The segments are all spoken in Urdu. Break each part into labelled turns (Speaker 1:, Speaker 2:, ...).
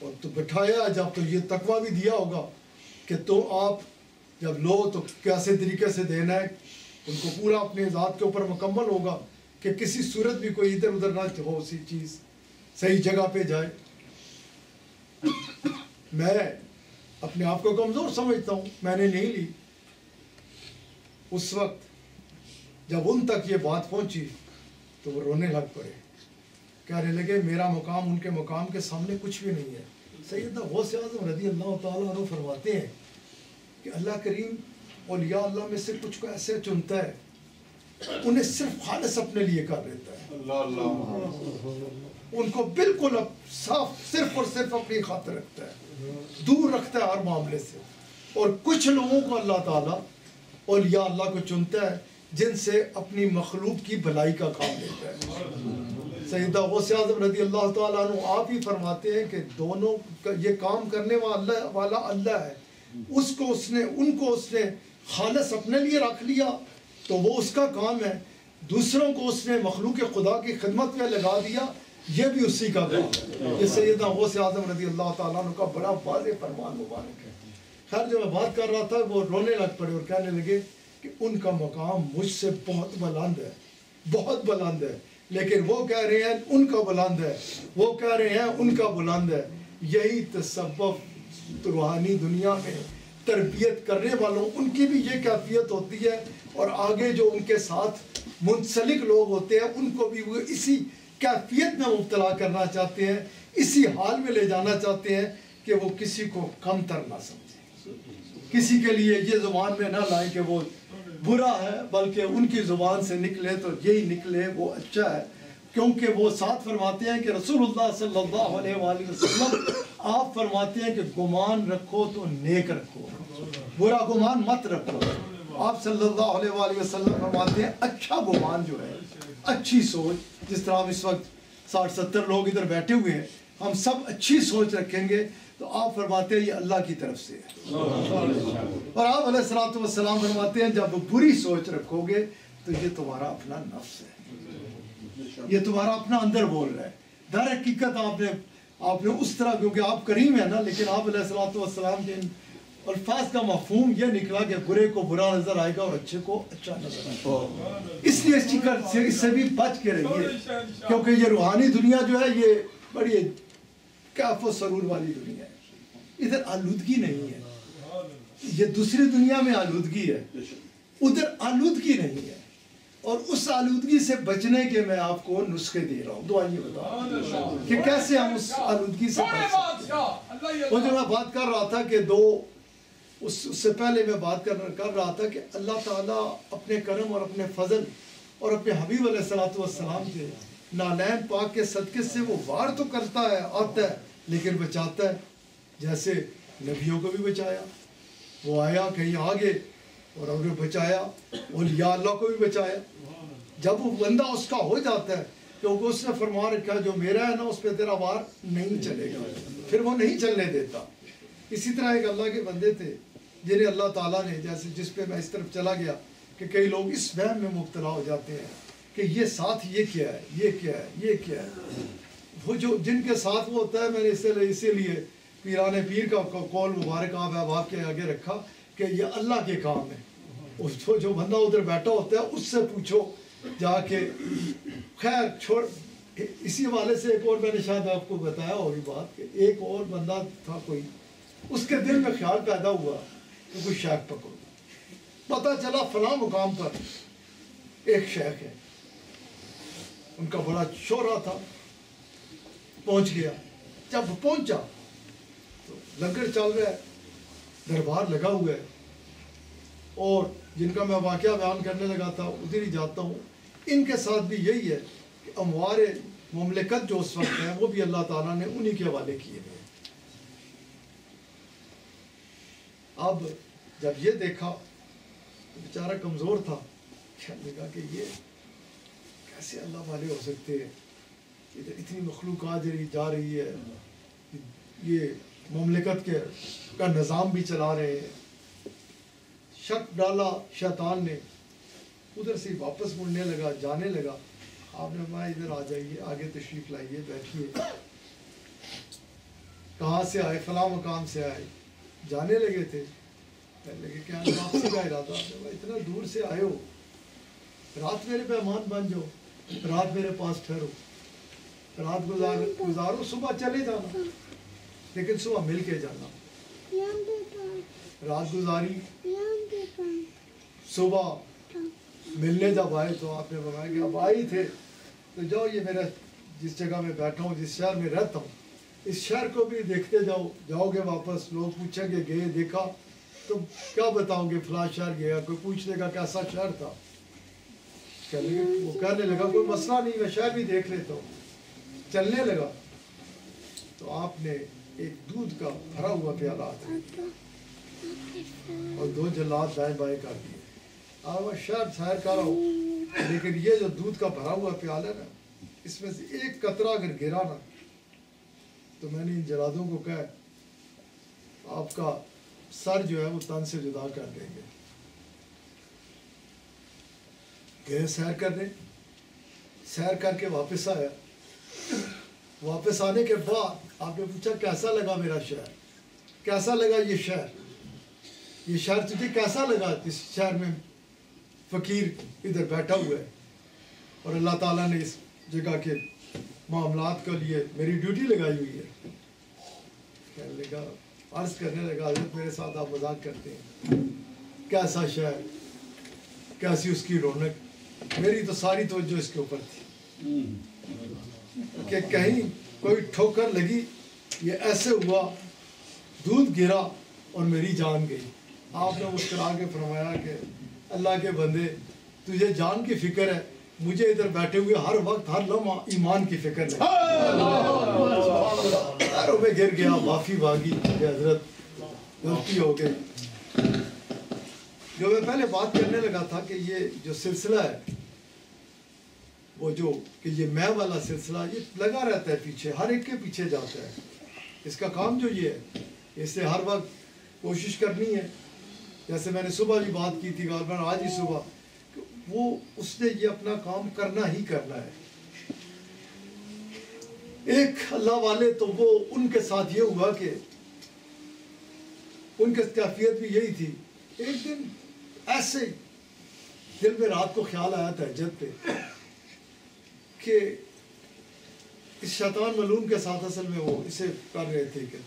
Speaker 1: اور تو بٹھایا جب تو یہ تقویٰ بھی دیا ہوگا کہ تو آپ جب لو تو کیسے طریقے سے دینا ہے، ان کو پورا اپنے ذات کے اوپر مکمل ہوگا کہ کسی صورت بھی کوئی ادھر ادھر نہ ہو، اسی چیز صحیح جگہ پہ جائے۔ میں اپنے آپ کو کمزور سمجھتا ہوں، میں نے نہیں لی۔ اس وقت جب ان تک یہ بات پہنچی تو وہ رونے لگ پڑے، کہنے لگے میرا مقام ان کے مقام کے سامنے کچھ بھی نہیں ہے۔ سیدنا غوث اعظم رضی اللہ تعالیٰ عنہ فرماتے ہیں کہ اللہ کریم اولیاء اللہ میں سے کچھ کو ایسے چنتا ہے، انہیں صرف خالص اپنے لیے کر لیتا ہے، ان کو بالکل صاف صرف اور صرف اپنی خاطر رکھتا ہے، دور رکھتا ہے ہر معاملے سے۔ اور کچھ لوگوں کو اللہ تعالیٰ اولیاء اللہ کو چنتا ہے جن سے اپنی مخلوق کی بھلائی کا کام لیتا ہے۔ سیدنا غوث اعظم رضی اللہ تعالیٰ عنہ آپ ہی فرماتے ہیں کہ دونوں یہ کام کرنے والا اللہ ہے، ان کو اس نے خالص اپنے لیے رکھ لیا تو وہ اس کا کام ہے، دوسروں کو اس نے مخلوق خدا کی خدمت میں لگا دیا، یہ بھی اسی کا کام ہے۔ یہ سیدنا غوث اعظم رضی اللہ تعالیٰ عنہ کا بڑا واضح فرمان مبارک ہے۔ خیر جو میں بات کر رہا تھا وہ رونے لگ پڑے اور کہنے لگے کہ ان کا مقام مجھ سے بہت بلند ہے، بہت بلند ہے، لیکن وہ کہہ رہے ہیں ان کا بلند ہے، وہ کہہ رہے ہیں ان کا بلند ہے۔ یہی تسبب روحانی دنیا میں تربیت کرنے والوں ان کی بھی یہ کیفیت ہوتی ہے، اور آگے جو ان کے ساتھ منسلک لوگ ہوتے ہیں ان کو بھی وہ اسی کیفیت میں مبتلا کرنا چاہتے ہیں، اسی حال میں لے جانا چاہتے ہیں کہ وہ کسی کو کم تر نہ سمجھیں، کسی کے لیے یہ زبان میں نہ لائیں کہ وہ برا ہے، بلکہ ان کی زبان سے نکلے تو یہی نکلے وہ اچھا ہے، کیونکہ وہ ساتھ فرماتے ہیں کہ رسول اللہ صلی اللہ علیہ وآلہ وسلم آپ فرماتے ہیں کہ گمان رکھو تو نیک رکھو، برا گمان مت رکھو۔ آپ صلی اللہ علیہ وآلہ وسلم فرماتے ہیں اچھا گمان جو ہے، اچھی سوچ، جس طرح ہم اس وقت 60-70 لوگ ادھر بیٹھے ہوئے ہیں، ہم سب اچھی سوچ رکھیں گے تو آپ فرماتے ہیں یہ اللہ کی طرف سے ہے۔ اور آپ علیہ السلام فرماتے ہیں جب بری سوچ رکھو گے تو یہ تمہارا اپنا نفس ہے، یہ تمہارا اپنا اندر بول رہا ہے۔ در حقیقت آپ نے اس طرح، کیونکہ آپ کریم ہیں نا، لیکن آپ علیہ السلام کے الفاظ کا مفہوم یہ نکلا کہ برے کو برا نظر آئے گا اور اچھے کو اچھا نظر آئے گا، اس لیے اس سے بھی بچ کے رہیے، کیونکہ یہ روحانی دنیا جو ہے یہ بڑی کیف و سرور والی دنیا ہے، ادھر آلودگی نہیں ہے، یہ دوسری دنیا میں آلودگی ہے، ادھر آلودگی نہیں ہے، اور اس آلودگی سے بچنے کے میں آپ کو نسخے دے رہا ہوں، دعائیں بتاؤ کہ کیسے ہم اس آلودگی سے بچ سکتے ہیں۔ وہ جو میں بات کر رہا تھا کہ اس سے پہلے میں بات کر رہا تھا کہ اللہ تعالیٰ اپنے کرم اور اپنے فضل اور اپنے حبیب علیہ السلام کے نالین پاک کے صدقے سے وہ وار تو کرتا ہے، آتا ہے، لیکن بچاتا ہے، جیسے نبیوں کو بھی بچایا، وہ آیا کہیں آگے اور انہیں بچایا، اولیاء اللہ کو بھی بچایا۔ جب وہ بندہ اس کا ہو جاتا ہے کیونکہ اس نے فرما رکھا جو میرا ہے نا اس پہ تیرا وار نہیں چلے گا، پھر وہ نہیں چلنے دیتا۔ اسی طرح ایک اللہ کے بندے تھے جنہیں اللہ تعالیٰ نے، جس پہ میں اس طرف چلا گیا کہ کئی لوگ اس وہم میں مبتلا ہو جاتے ہیں کہ یہ ساتھ یہ کیا ہے، یہ کیا ہے، یہ کیا ہے۔ وہ جو جن کے ساتھ وہ ہوتا ہے، میں نے اسی لیے پیران پیر کا قول مبارک آپ کے آگے رکھا کہ یہ اللہ کے کام ہے۔ جو بندہ ادھر بیٹھا ہوتا ہے اس سے پوچھو جا کے۔ خیر چھوڑ، اسی حوالے سے ایک اور میں نے شاید آپ کو بتایا ہوگی بات کہ ایک اور بندہ تھا کوئی، اس کے دل میں خیال پیدا ہوا کہ کوئی شیخ پکڑو، پتہ چلا فلاں مقام پر ایک شیخ ہے، ان کا بڑا شہرہ تھا، پہنچ گیا۔ جب پہنچا تو لنگر چل رہا ہے، دربار لگا ہوا ہے، اور جن کا میں واقعہ بیان کرنے لگا تھا ادھر ہی جاتا ہوں، ان کے ساتھ بھی یہی ہے کہ اموار مملکت جو اس وقت ہیں وہ بھی اللہ تعالیٰ نے انہی کے حوالے کیے ہوئے ہیں۔ اب جب یہ دیکھا تو بیچارہ کمزور تھا، کہنے لگا کہ یہ کیسے اللہ والے ہو سکتے ہیں، ادھر اتنی مخلوقات جا رہی ہے، یہ مملکت کا نظام بھی چلا رہے ہیں۔ شک ڈالا شیطان نے، ادھر سے واپس مڑنے لگا، جانے لگا۔ آپ نے فرمایا ادھر آ جائیے، آگے تشریف لائیے، بیٹھیے۔ کہاں سے آئے؟ فلاں مقام سے آئے. جانے لگے تھے. کہنے لگے کہ واپسی کا ارادہ ہے. اتنا دور سے آئے ہو, رات میرے مہمان بن جاؤ, رات میرے پاس ٹھہرو, رات گزارو, صبح چلے جانا, لیکن صبح مل کے جانا. رات گزاری, صبح ملنے جب آئے تو آپ نے بتایا کہ اب آئی تھے تو جاؤ, یہ میرا جس جگہ میں بیٹھا ہوں, جس شہر میں رہتا ہوں, اس شہر کو بھی دیکھتے جاؤ. جاؤ گے واپس, لوگ پوچھیں گے گئے دیکھا تو کیا بتاؤں گے فلاں شہر گیا, کوئی پوچھ لے گا کیسا شہر تھا. وہ کہنے لگا کوئی مسئلہ نہیں, میں شہر بھی دیکھ لیتا ہوں. چلنے لگا تو آپ نے ایک دودھ کا بھرا ہوا پیالہ اور 2 جلاد دائیں بائیں کر دیے. آپ شہر سیر کر رہا ہوں, لیکن یہ جو دودھ کا بھرا ہوا پیالہ ہے نا, اس میں سے ایک قطرہ اگر گرا نا تو میں نے ان جلادوں کو کہا آپ کا سر جو ہے وہ تن سے جدا کر دیں گے. گئے سیر کرنے, سیر کر کے واپس آیا. واپس آنے کے بعد آپ نے پوچھا کیسا لگا میرا شہر, کیسا لگا یہ شہر, یہ شہر تجھے کیسا لگا؟ اس شہر میں فقیر ادھر بیٹھا ہوا ہے اور اللہ تعالیٰ نے اس جگہ کے معاملات کے لیے میری ڈیوٹی لگائی ہوئی ہے. کہنے لگا, عرض کرنے لگا حضرت میرے ساتھ آپ مذاق کرتے ہیں, کیسا شہر, کیسی اس کی رونق. میری تو ساری توجہ اس کے اوپر تھی کہ کہیں کوئی ٹھوکر لگی, یہ ایسے ہوا, دودھ گرا اور میری جان گئی. آپ نے مسکرا کے فرمایا کہ اللہ کے بندے, تجھے جان کی فکر ہے, مجھے ادھر بیٹھے ہوئے ہر وقت ہر لمحہ ایمان کی فکر ہے. پیروں میں گر گیا, معافی مانگی کہ حضرت غلطی ہو گئی. جو میں پہلے بات کرنے لگا تھا کہ یہ جو سلسلہ ہے وہ جو کہ یہ میں والا سلسلہ یہ لگا رہتا ہے پیچھے, ہر ایک کے پیچھے جاتا ہے. اس کا کام جو یہ ہے, اس سے ہر وقت کوشش کرنی ہے. جیسے میں نے صبح بھی بات کی تھی, غالباً آج ہی صبح, وہ اس نے یہ اپنا کام کرنا ہی کرنا ہے. ایک اللہ والے تو وہ ان کے ساتھ یہ ہوا کہ ان کی کیفیت بھی یہی تھی. ایک دن ایسے دل میں رات کو خیال آیا تہجد پہ کہ اس شیطان ملعون کے ساتھ اصل میں وہ اسے کر رہے تھے کہ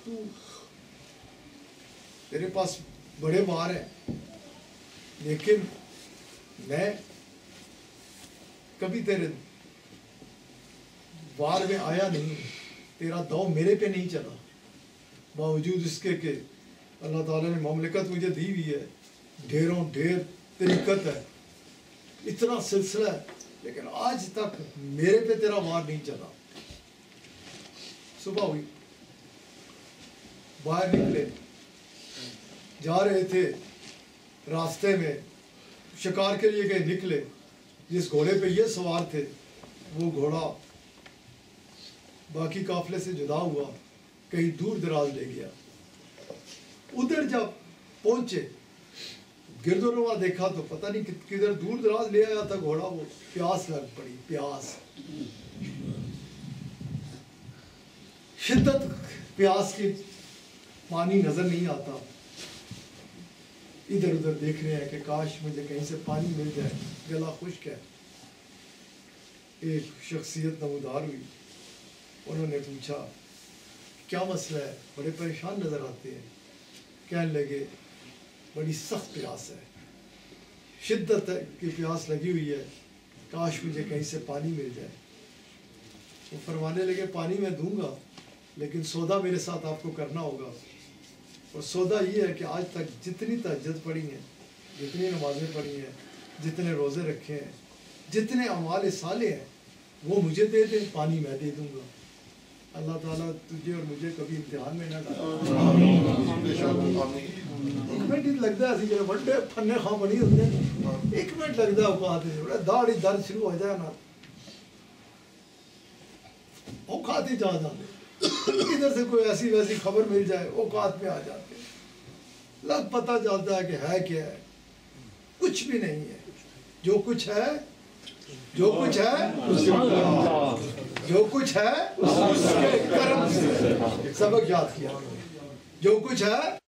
Speaker 1: تیرے پاس بڑے وار ہیں, لیکن میں کبھی تیرے وار میں آیا نہیں, تیرا داؤ میرے پہ نہیں چلا, باوجود اس کے کہ اللہ تعالیٰ نے مملکت مجھے دی ہوئی ہے, ڈھیروں ڈھیر طریقت ہے, اتنا سلسلہ ہے, لیکن آج تک میرے پہ تیرا وار نہیں چلا. صبح ہوئی, باہر نکلے, جا رہے تھے, راستے میں شکار کے لیے گئے, نکلے, جس گھوڑے پہ یہ سوار تھے وہ گھوڑا باقی قافلے سے جدا ہوا, کہیں دور دراز لے گیا. ادھر جب پہنچے, گرد و نواح دیکھا تو پتہ نہیں کدھر دور دراز لے آیا تھا گھوڑا, وہ پیاس لگ پڑی, پیاس, شدت پیاس کی, پانی نظر نہیں آتا. ادھر ادھر دیکھ رہے ہیں کہ کاش مجھے کہیں سے پانی مل جائے, گلا خشک ہے. ایک شخصیت نمودار ہوئی, انہوں نے پوچھا کیا مسئلہ ہے, بڑے پریشان نظر آتے ہیں. کہنے لگے بڑی سخت پیاس ہے, شدت کی پیاس لگی ہوئی ہے, کاش مجھے کہیں سے پانی مل جائے. وہ فرمانے لگے پانی میں دوں گا, لیکن سودا میرے ساتھ آپ کو کرنا ہوگا. اور سودا یہ ہے کہ آج تک جتنی تہجد پڑھی ہیں, جتنی نمازیں پڑھی ہیں, جتنے روزے رکھے ہیں, جتنے اعمال صالح ہیں, وہ مجھے دے دیں, پانی میں دے دوں گا. اللہ تعالیٰ تجھے اور مجھے کبھی امتحان میں نہ ڈالے. ایک منٹ ہی لگتا ہے, ایسی ونڈے پھنے خواہ بنی ہوتے ہیں, ایک منٹ لگتا ہے اوقات میں, داڑھی درد شروع ہو جائے نا, اوقات ہی جا جاتے, ادھر سے کوئی ایسی ویسی خبر مل جائے, اوقات میں آ جاتے, لگ پتہ چلتا ہے کہ ہے کیا ہے, کچھ بھی نہیں ہے. جو کچھ ہے, جو کچھ ہے جو کچھ ہے اس کے کرم سے. سبق یاد کیا. جو کچھ ہے